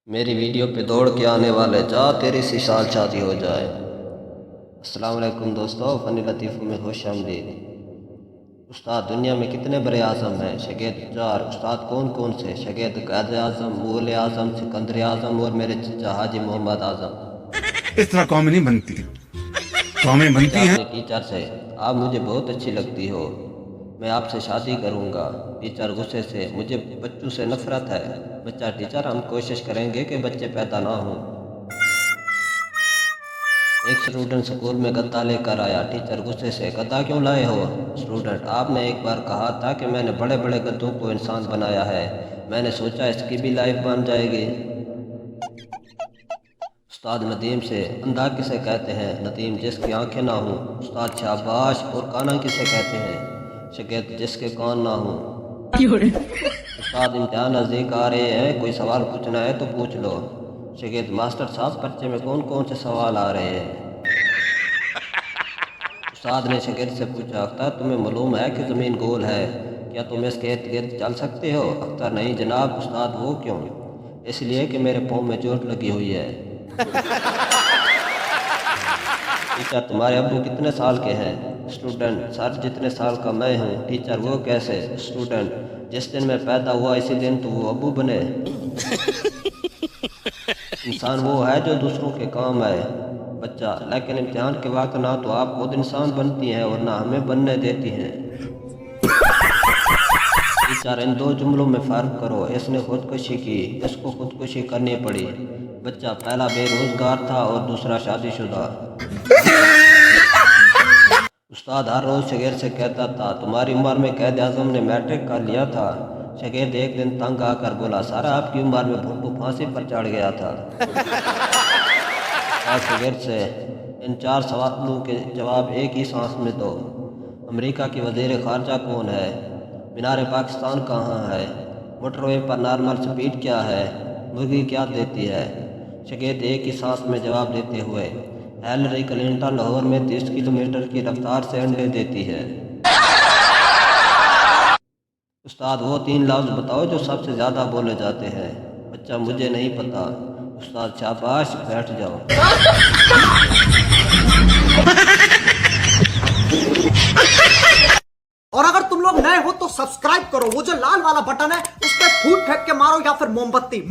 میری ویڈیو پہ دوڑ کے آنے والے جا تیری سی سال شادی ہو جائے۔ السلام علیکم دوستو، فنی لطیفوں میں خوش آمدید۔ استاد دنیا میں کتنے بڑے اعظم ہیں؟ شاگرد 4۔ استاد کون کون سے؟ شاگرد قائد اعظم، مغل اعظم، سکندر اعظم اور میرے چچا حاجی محمد اعظم۔ اس طرح قومیں نہیں بنتی، قومیں بنتی ہیں۔ اپنے ٹیچر سے: آپ مجھے بہت اچھی لگتی ہو، میں آپ سے شادی کروں گا۔ ٹیچر غصے سے: مجھے بچوں سے نفرت ہے۔ بچہ: ٹیچر ہم کوشش کریں گے کہ بچے پیدا نہ ہوں۔ ایک اسٹوڈنٹ اسکول میں گدا لے کر آیا۔ ٹیچر غصے سے: گدا کیوں لائے ہو؟ اسٹوڈنٹ: آپ نے ایک بار کہا تھا کہ میں نے بڑے بڑے گدوں کو انسان بنایا ہے، میں نے سوچا اس کی بھی لائف بن جائے گی۔ استاد ندیم سے: اندھا کسے کہتے ہیں؟ ندیم: جس کی آنکھیں نہ ہوں۔ استاد: شاباش! اور کانا کسے کہتے ہیں؟ شاگرد: جس کے کان نہ ہوں۔ استاد: امتحان نزدیک آ رہے ہیں، کوئی سوال پوچھنا ہے تو پوچھ لو۔ شاگرد: ماسٹر صاحب پرچے میں کون کون سے سوال آ رہے ہیں؟ استاد نے شاگرد سے پوچھا: اختر تمہیں معلوم ہے کہ زمین گول ہے، کیا تم اس کے ارد گرد چل سکتے ہو؟ اختر: نہیں جناب۔ استاد: وہ کیوں؟ اس لیے کہ میرے پاؤں میں چوٹ لگی ہوئی ہے۔ ٹیچر: تمہارے ابو کتنے سال کے ہیں؟ اسٹوڈنٹ: سر جتنے سال کا میں ہوں۔ ٹیچر: وہ کیسے؟ اسٹوڈنٹ: جس دن میں پیدا ہوا اسی دن تو وہ ابو بنے۔ انسان وہ ہے جو دوسروں کے کام آئے۔ بچہ: لیکن امتحان کے وقت نہ تو آپ خود انسان بنتی ہیں اور نہ ہمیں بننے دیتی ہیں۔ ٹیچر: ان دو جملوں میں فرق کرو، اس نے خودکشی کی، اس کو خودکشی کرنی پڑی۔ بچہ: پہلا بے روزگار تھا اور دوسرا شادی شدہ۔ استاد ہر روز شاگرد سے کہتا تھا: تمہاری عمر میں قائد اعظم نے میٹرک کر لیا تھا۔ شاگرد ایک دن تنگ آ کر بولا: سر آپ کی عمر میں بھٹو پھانسی پر چڑھ گیا تھا۔ شاگرد سے: ان 4 سوالوں کے جواب ایک ہی سانس میں دو۔ امریکہ کی وزیر خارجہ کون ہے؟ مینار پاکستان کہاں ہے؟ موٹر وے پر نارمل سپیڈ کیا ہے؟ مرغی کیا دیتی ہے؟ شاگرد ایک ہی سانس میں جواب دیتے ہوئے: ہیلری کلنٹن لاہور میں 30 کلومیٹر کی رفتار سے انڈے دیتی ہے۔ استاد: وہ 3 لفظ بتاؤ جو سب سے زیادہ بولے جاتے ہیں۔ بچہ: مجھے نہیں پتا۔ استاد: شاباش، بیٹھ جاؤ۔ اور اگر تم لوگ نئے ہو تو سبسکرائب کرو، وہ جو لال والا بٹن ہے اس پہ پھوٹ پھینک کے مارو یا پھر موم بتی۔